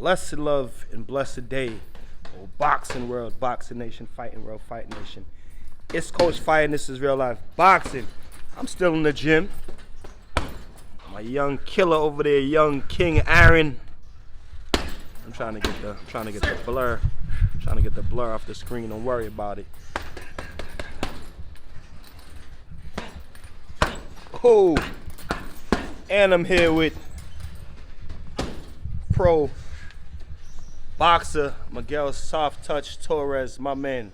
Blessed love and blessed day. Oh, boxing world, boxing nation, fighting world, fighting nation. It's Coach Fight and this is real life boxing. I'm still in the gym. My young killer over there, young King Aaron. I'm trying to get the blur. Trying to get the blur off the screen. Don't worry about it. Oh, and I'm here with pro boxer Miguel Soft Touch Torres, my man.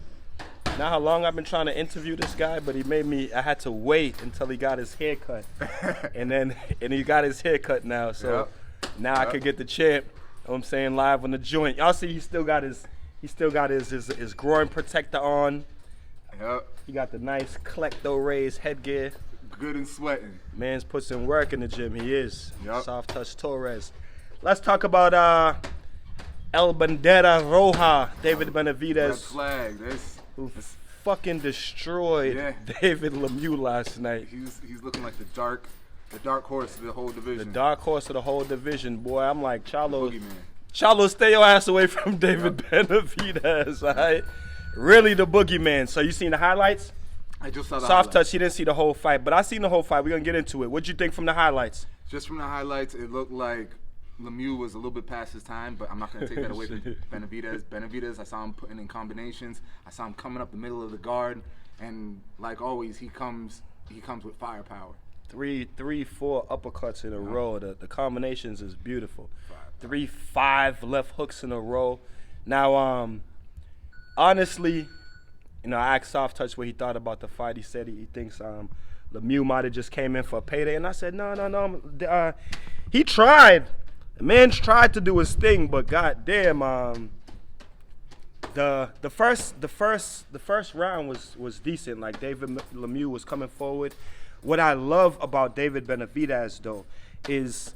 Now how long I've been trying to interview this guy, but I had to wait until he got his hair cut. and he got his hair cut now, so now I could get the champ, you know what I'm saying, live on the joint. Y'all see he still got his groin protector on. Yep. He got the nice Klecto Rays headgear. Good and sweating. Man's put some work in the gym, he is. Yep. Soft Touch Torres. Let's talk about El Bandera Roja, David Benavidez. Red flag. Who fucking destroyed David Lemieux last night. He's looking like the dark horse of the whole division. The dark horse of the whole division, boy. I'm like, Chalo, stay your ass away from David Benavidez, all right? Really the boogeyman. So you seen the highlights? I just saw the Soft Touch, he didn't see the whole fight, but I seen the whole fight. We're going to get into it. What'd you think from the highlights? Just from the highlights, it looked like Lemieux was a little bit past his time, but I'm not going to take that away from Benavidez. Benavidez, I saw him putting in combinations. I saw him coming up the middle of the guard, and like always, he comes with firepower. 3, 4 uppercuts in a row. The combinations is beautiful. 3, 5 left hooks in a row. Now, honestly, you know, I asked Soft Touch what he thought about the fight. He said he thinks Lemieux might have just came in for a payday, and I said no. He tried. The man's tried to do his thing, but goddamn, the first round was decent. Like David Lemieux was coming forward. What I love about David Benavidez though is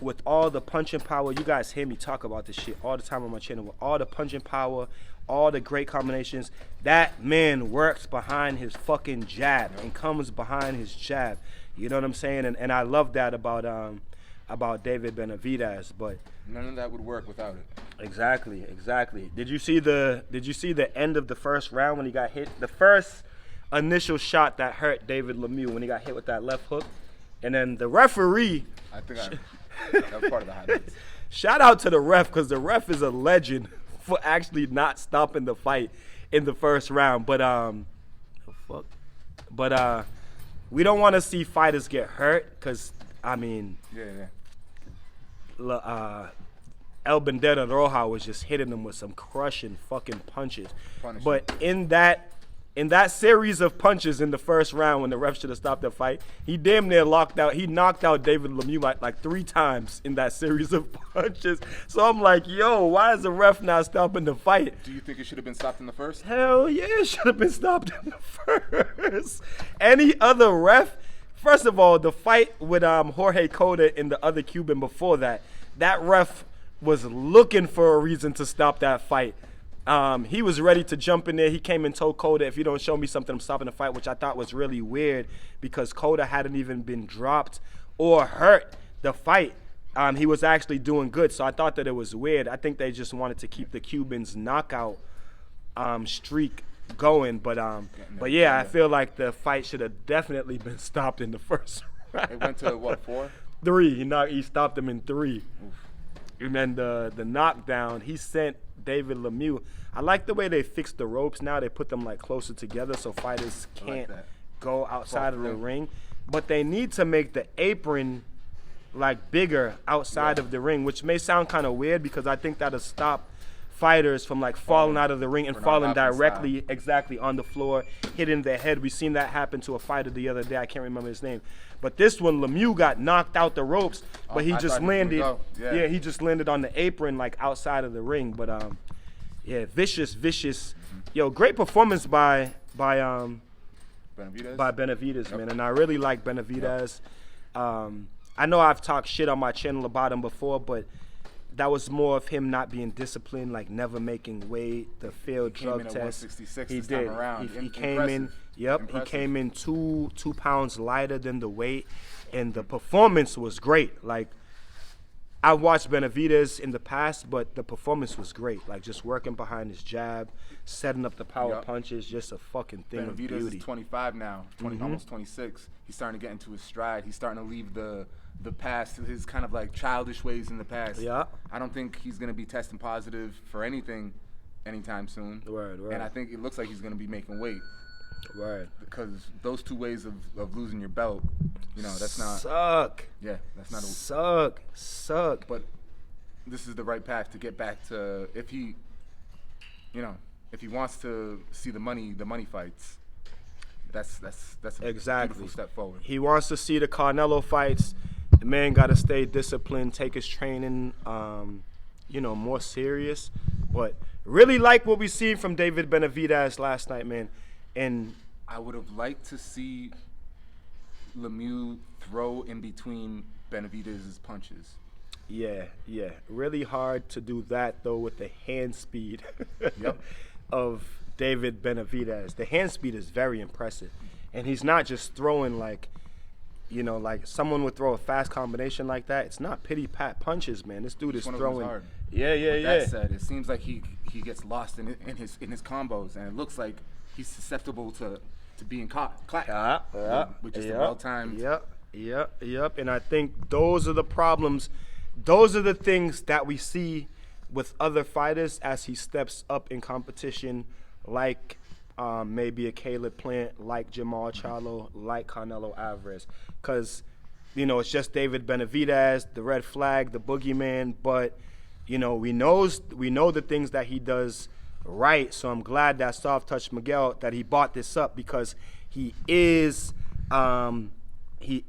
with all the punching power. You guys hear me talk about this shit all the time on my channel. With all the punching power, all the great combinations, that man works behind his fucking jab and comes behind his jab. You know what I'm saying? And I love that about David Benavidez, but none of that would work without it. Exactly. Did you see the end of the first round when he got hit? The first initial shot that hurt David Lemieux when he got hit with that left hook, and then the referee. I think that was part of the highlights. Shout out to the ref, because the ref is a legend for actually not stopping the fight in the first round. But we don't want to see fighters get hurt, because I mean, El Bandera Roja was just hitting him with some crushing fucking punches. But in that series of punches in the first round, when the ref should have stopped the fight, he damn near knocked out David Lemieux like 3 times in that series of punches. So I'm like, yo, why is the ref not stopping the fight? Do you think it should have been stopped in the first? Hell yeah, it should have been stopped in the first. Any other ref? First of all, the fight with Jorge Cota and the other Cuban before that ref was looking for a reason to stop that fight. He was ready to jump in there. He came and told Cota, if you don't show me something, I'm stopping the fight, which I thought was really weird because Cota hadn't even been dropped or hurt the fight. He was actually doing good, so I thought that it was weird. I think they just wanted to keep the Cubans' knockout streak going, but yeah, I feel like the fight should have definitely been stopped in the first round. It went to what, 4? 3. He stopped him in 3. Oof. And then the knockdown, he sent David Lemieux. I like the way they fixed the ropes now. They put them like closer together so fighters can't go outside of the ring. But they need to make the apron like bigger outside of the ring, which may sound kind of weird because I think that'll stop fighters from like falling out of the ring and falling directly on the floor, hitting their head. We seen that happen to a fighter the other day. I can't remember his name. But this one, Lemieux got knocked out the ropes, but he just landed. He just landed on the apron like outside of the ring. But vicious. Yo, great performance by Benavidez, man. And I really like Benavidez. I know I've talked shit on my channel about him before, but that was more of him not being disciplined, like never making weight, the failed drug test. He did. He came in. Yep, he came in 2 pounds lighter than the weight, and the performance was great. Like, I watched Benavidez in the past, but the performance was great. Like just working behind his jab, setting up the power punches, just a fucking thing of beauty. Benavidez is 25 now, almost 26. He's starting to get into his stride. He's starting to leave the past, his kind of like childish ways in the past. Yeah. I don't think he's going to be testing positive for anything anytime soon. Word. And I think it looks like he's going to be making weight. Right. Because those 2 ways of losing your belt, that's not. Suck. Yeah, that's not Suck. But this is the right path to get back to, if he wants to see the money fights, that's a beautiful step forward. He wants to see the Canelo fights. The man got to stay disciplined, take his training, more serious. But really like what we seen from David Benavidez last night, man. And I would have liked to see Lemieux throw in between Benavidez's punches. Yeah. Really hard to do that, though, with the hand speed of David Benavidez. The hand speed is very impressive. And he's not just throwing like someone would throw a fast combination like that. It's not pity-pat punches, man. This dude is throwing. Hard. Yeah. That said, it seems like he gets lost in his combos, and it looks like he's susceptible to being caught. With just a well-timed. Yep. And I think those are the problems. Those are the things that we see with other fighters as he steps up in competition, like maybe a Caleb Plant, like Jamal Charlo, like Canelo Alvarez. Because, it's just David Benavidez, the red flag, the boogeyman. But, we know the things that he does right. So I'm glad that Soft Touch Miguel, that he brought this up, because he is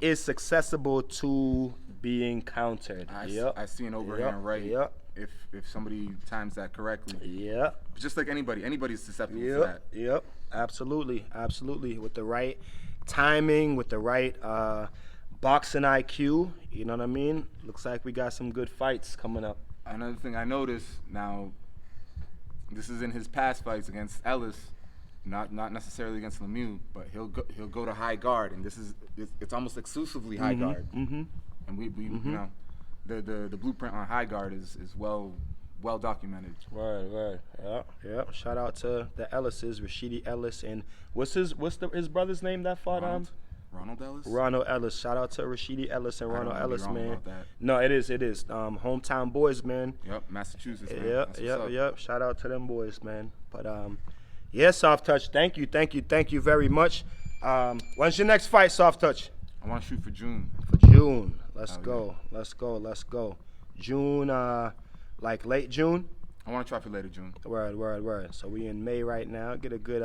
accessible to being countered. I see an overhand right. If somebody times that correctly. Yeah. Just like anybody's susceptible to that. Yep. Absolutely. With the right timing, with the right boxing IQ. You know what I mean? Looks like we got some good fights coming up. Another thing I noticed now, this is in his past fights against Ellis, not necessarily against Lemieux, but he'll go to high guard, and it's almost exclusively high guard. Mm-hmm. And we the blueprint on high guard is well documented. Right. Yeah. Shout out to the Ellises, Rashidi Ellis, and what's his brother's name that fought Ronald Ellis? Ronald Ellis. Shout out to Rashidi Ellis and Ronald Ellis, man. About that. No, it is. Hometown boys, man. Yep, Massachusetts, man. Yep. Shout out to them boys, man. But Soft Touch, thank you very much. When's your next fight, Soft Touch? I want to shoot for June. Let's go. June, like late June? I want to try for later June. Word. So we in May right now. Get a good,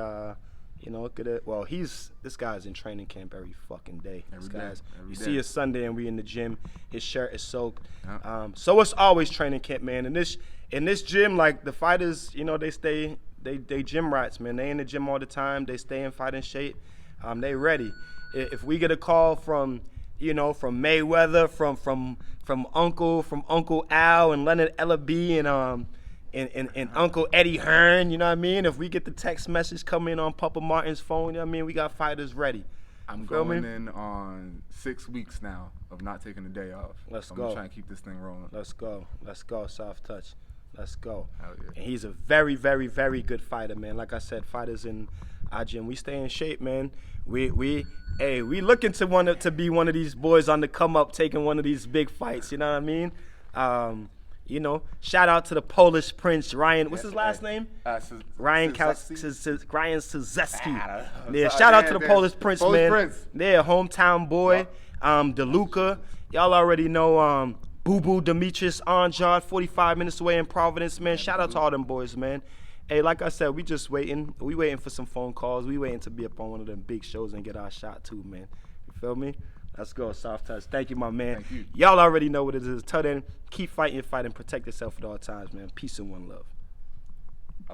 this guy's in training camp every fucking day. Every day. See us Sunday and we in the gym. His shirt is soaked. Yeah. So it's always training camp, man. In this gym, like the fighters, they gym rats, man. They in the gym all the time. They stay in fighting shape. They ready. If we get a call from Mayweather, from Uncle Al and Leonard Ellaby and Uncle Eddie Hearn, you know what I mean? If we get the text message coming on Papa Martin's phone, you know what I mean? We got fighters ready. I'm going in on 6 weeks now of not taking a day off. Let's go. I'm gonna try and keep this thing rolling. Let's go, Soft Touch. Let's go. Hell yeah. And he's a very, very, very good fighter, man. Like I said, fighters in our gym, we stay in shape, man. We looking to be one of these boys on the come up, taking one of these big fights. You know what I mean? Shout out to the Polish Prince, Ryan. What's his last name? Ryan Suzeski. Yeah, shout out to the Polish Prince, man. Prince. Yeah, hometown boy. DeLuca. Y'all already know Boo Boo Demetrius Anjard, 45 minutes away in Providence, man. Shout out to all them boys, man. Hey, like I said, we just waiting. We waiting for some phone calls. We waiting to be up on one of them big shows and get our shot too, man. You feel me? Let's go, Soft Touch. Thank you, my man. Thank you. Y'all already know what it is. Till then, keep fighting, protect yourself at all times, man. Peace and one love.